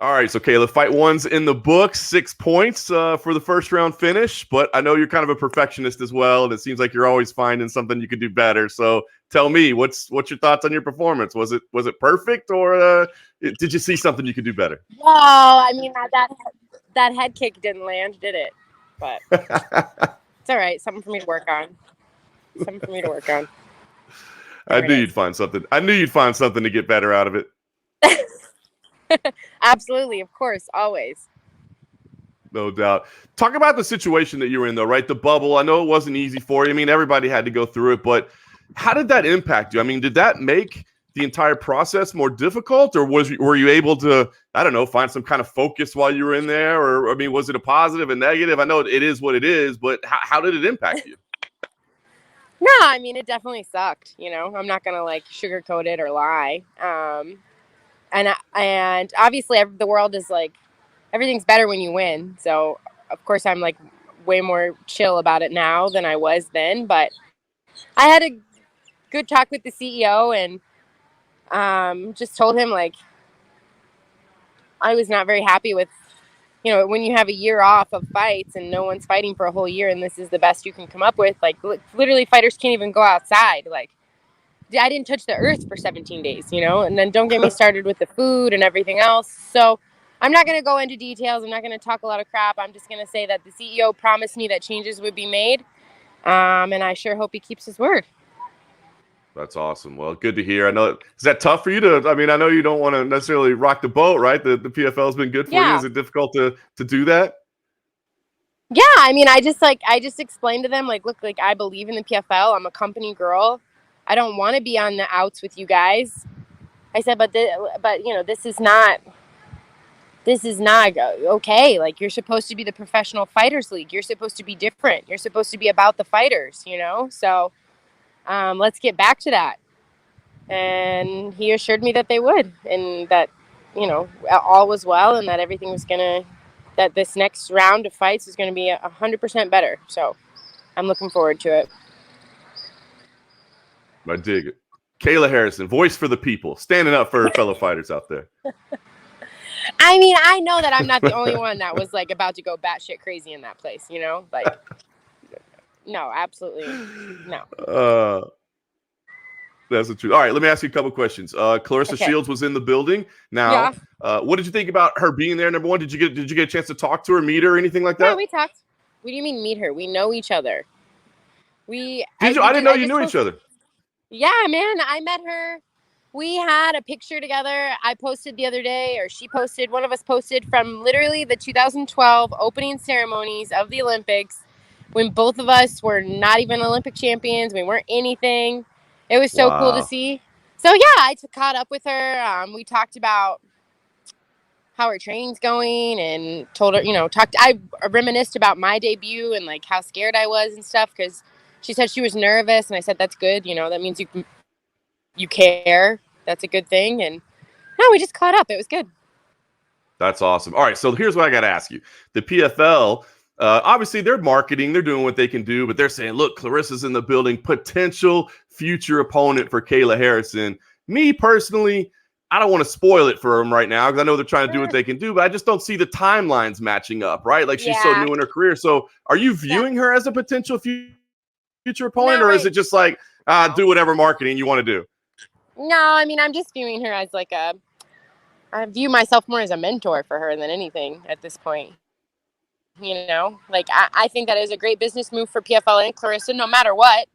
All right, so Kayla, fight one's in the books, 6 points for the first round finish. But I know you're kind of a perfectionist as well, and it seems like you're always finding something you could do better. So tell me, what's your thoughts on your performance? Was it perfect, or did you see something you could do better? Well, I mean that head kick didn't land, did it? But it's all right. Something for me to work on. I knew you'd find something. I knew you'd find something to get better out of it. Absolutely, of course, always. No doubt. Talk about the situation that you were in, though, right? The bubble. I know it wasn't easy for you. I mean, everybody had to go through it, but how did that impact you? I mean, did that make the entire process more difficult, or were you able to, I don't know, find some kind of focus while you were in there? Or, I mean, was it a positive and negative? I know it is what it is, but how did it impact you? No, I mean, it definitely sucked. I'm not going to like sugarcoat it or lie. And obviously the world is like, everything's better when you win. So of course I'm like way more chill about it now than I was then. But I had a good talk with the CEO and just told him like I was not very happy with, when you have a year off of fights and no one's fighting for a whole year and this is the best you can come up with. Like literally fighters can't even go outside. Like I didn't touch the earth for 17 days, and then don't get me started with the food and everything else. So I'm not going to go into details. I'm not going to talk a lot of crap. I'm just going to say that the CEO promised me that changes would be made. And I sure hope he keeps his word. That's awesome. Well, good to hear. I know, is that tough for you to, I mean, I know you don't want to necessarily rock the boat, right? The PFL has been good for you. Is it difficult to do that? Yeah. I mean, I just explained to them, like, look, like I believe in the PFL. I'm a company girl. I don't want to be on the outs with you guys. I said, but this is not okay. Like, you're supposed to be the professional fighters league. You're supposed to be different. You're supposed to be about the fighters, So let's get back to that. And he assured me that they would, and that, all was well, and that everything was that this next round of fights is going to be 100% better. So I'm looking forward to it. I dig it. Kayla Harrison, voice for the people, standing up for her fellow fighters out there. I mean, I know that I'm not the only one that was like about to go batshit crazy in that place, like, no, absolutely no. That's the truth. All right, let me ask you a couple questions. Clarissa Shields was in the building. Now, what did you think about her being there? Number one, did you get a chance to talk to her, meet her, or anything like that? Yeah, we talked. What do you mean meet her? We know each other. I didn't know you knew each other. Yeah, man, I met her. We had a picture together. I posted the other day, or she posted. One of us posted from literally the 2012 opening ceremonies of the Olympics, when both of us were not even Olympic champions. We weren't anything. It was so cool to see. So yeah, I caught up with her. We talked about how her training's going, and told her, I reminisced about my debut and like how scared I was and stuff, because she said she was nervous, and I said that's good. That means you care. That's a good thing. And no, we just caught up. It was good. That's awesome. All right, so here's what I got to ask you. The PFL, obviously they're marketing, they're doing what they can do, but they're saying, look, Clarissa's in the building, potential future opponent for Kayla Harrison. Me personally, I don't want to spoil it for them right now, because I know they're trying to do what they can do, but I just don't see the timelines matching up, right? Like, she's so new in her career. So are you viewing her as a potential future opponent, or is it just like, do whatever marketing you want to do? No, I mean, I'm just viewing her as like I view myself more as a mentor for her than anything at this point. Like I think that is a great business move for PFL and Clarissa, no matter what.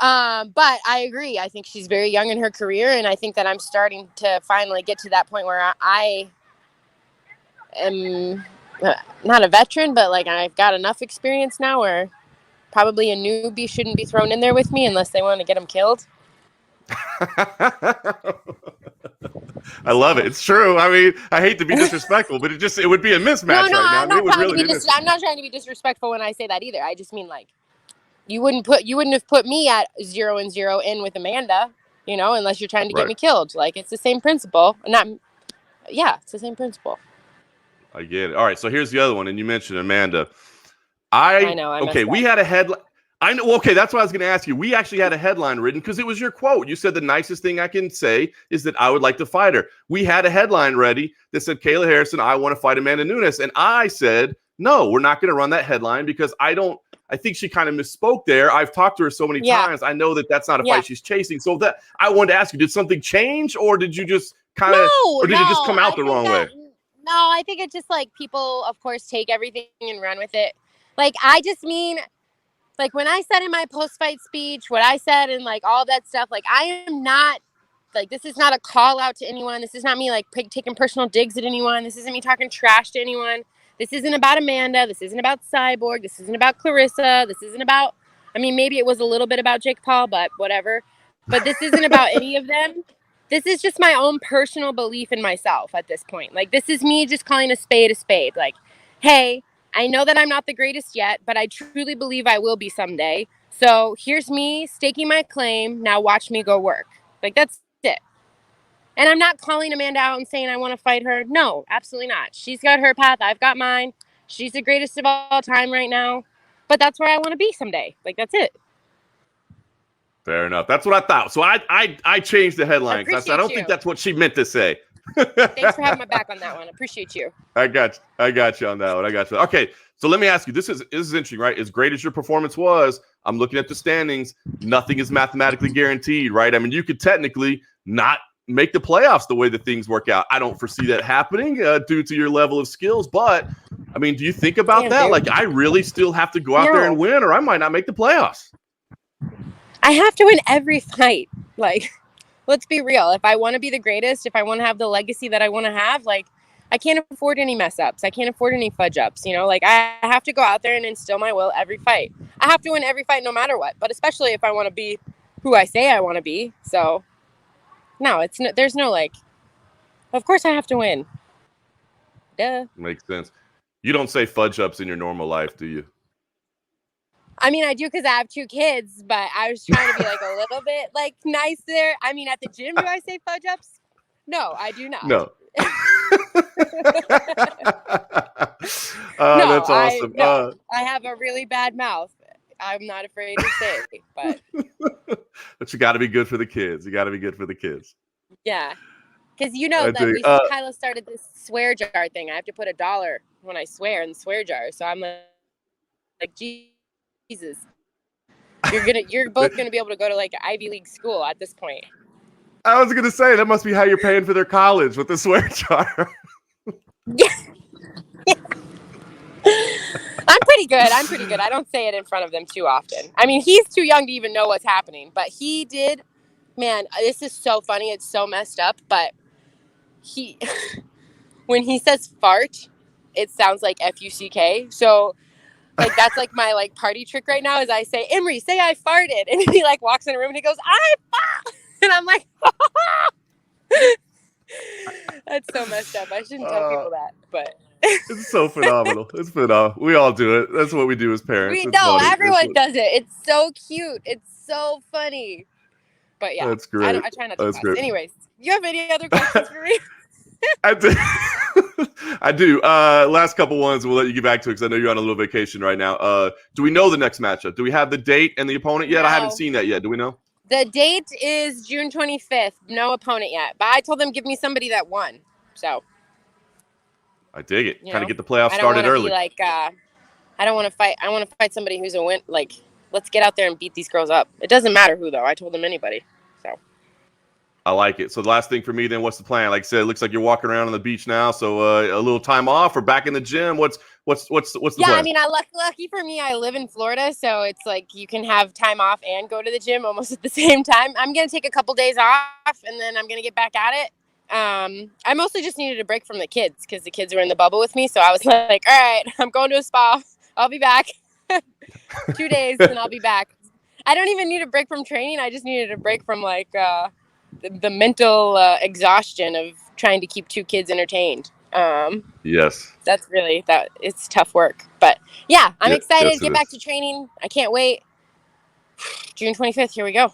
But I agree. I think she's very young in her career, and I think that I'm starting to finally get to that point where I am not a veteran, but like I've got enough experience now where probably a newbie shouldn't be thrown in there with me unless they want to get them killed. I love it. It's true. I mean, I hate to be disrespectful, but it would be a mismatch right now. I'm not trying to be disrespectful when I say that either. I just mean, like, you wouldn't have put me at 0-0 in with Amanda, unless you're trying to get me killed. Like, it's the same principle. It's the same principle. I get it. All right, so here's the other one, and you mentioned Amanda. I know. We had a headline. I know. Okay, that's what I was going to ask you. We actually had a headline written because it was your quote. You said the nicest thing I can say is that I would like to fight her. We had a headline ready that said, Kayla Harrison, I want to fight Amanda Nunes. And I said, no, we're not going to run that headline because I think she kind of misspoke there. I've talked to her so many times. I know that that's not a fight she's chasing. So that I wanted to ask you, did something change or did you just kind of, or did it just come out the wrong way? No, I think it's just like people, of course, take everything and run with it. Like, I just mean, like, when I said in my post-fight speech, what I said and, like, all that stuff, like, I am not, like, this is not a call out to anyone. This is not me, like, taking personal digs at anyone. This isn't me talking trash to anyone. This isn't about Amanda. This isn't about Cyborg. This isn't about Clarissa. This isn't about, I mean, maybe it was a little bit about Jake Paul, but whatever. But this isn't about any of them. This is just my own personal belief in myself at this point. Like, this is me just calling a spade a spade. Like, hey, I know that I'm not the greatest yet, but I truly believe I will be someday. So here's me staking my claim. Now watch me go work. Like, that's it. And I'm not calling Amanda out and saying I want to fight her. No, absolutely not. She's got her path. I've got mine. She's the greatest of all time right now. But that's where I want to be someday. Like, that's it. Fair enough. That's what I thought. So I changed the headline because I don't think that's what she meant to say. Thanks for having my back on that one. I appreciate you. I got you on that one. I got you. Okay, so let me ask you. This is interesting, right? As great as your performance was, I'm looking at the standings. Nothing is mathematically guaranteed, right? I mean, you could technically not make the playoffs the way that things work out. I don't foresee that happening due to your level of skills. But I mean, do you think about that? Dude. Like, I really still have to go out there and win, or I might not make the playoffs. I have to win every fight. Like, let's be real. If I want to be the greatest, if I want to have the legacy that I want to have, like, I can't afford any mess ups. I can't afford any fudge ups. You know, like, I have to go out there and instill my will every fight. I have to win every fight no matter what, but especially if I want to be who I say I want to be. So, no, there's no, like, of course I have to win. Duh. Makes sense. You don't say fudge ups in your normal life, do you? I mean, I do because I have 2 kids, but I was trying to be like a little bit like nicer. I mean, at the gym, do I say fudge ups? No, I do not. No. No, that's awesome. I have a really bad mouth. I'm not afraid to say it, but you got to be good for the kids. You got to be good for the kids. Yeah, because you know that Kyla started this swear jar thing. I have to put $1 when I swear in the swear jar. So I'm like, Jesus, you're both gonna be able to go to like an Ivy League school at this point. I was gonna say that must be how you're paying for their college with the swear jar. Yeah. I'm pretty good. I don't say it in front of them too often. I mean, he's too young to even know what's happening, but he did. Man, this is so funny. It's so messed up, but when he says fart, it sounds like F-U-C-K. So, like, that's like my like party trick right now is I say, Emery, say I farted. And he like walks in the room and he goes, I fart. And I'm like, that's so messed up. I shouldn't tell people that, but it's so phenomenal. It's phenomenal. We all do it. That's what we do as parents. Everyone does it. It's so cute. It's so funny. But yeah, that's great. I try not to cuss. Anyways, you have any other questions for me? I do. I do. Last couple ones, we'll let you get back to it because I know you're on a little vacation right now. Do we know the next matchup? Do we have the date and the opponent yet? No. I haven't seen that yet. Do we know? The date is June 25th. No opponent yet. But I told them give me somebody that won. So. I dig it. Kind of get the playoffs started early. Like, I don't want to fight. I want to fight somebody who's a win. Like, let's get out there and beat these girls up. It doesn't matter who, though. I told them anybody. So. I like it. So the last thing for me then, what's the plan? Like I said, it looks like you're walking around on the beach now. So a little time off or back in the gym. What's the plan? Yeah, I mean, lucky for me, I live in Florida, so it's like you can have time off and go to the gym almost at the same time. I'm gonna take a couple days off and then I'm gonna get back at it. I mostly just needed a break from the kids because the kids were in the bubble with me. So I was like, all right, I'm going to a spa. I'll be back. 2 days and I'll be back. I don't even need a break from training. I just needed a break from like the mental exhaustion of trying to keep 2 kids entertained. Yes. That's really it's tough work. But yeah, I'm excited to get back to training. I can't wait. June 25th, here we go.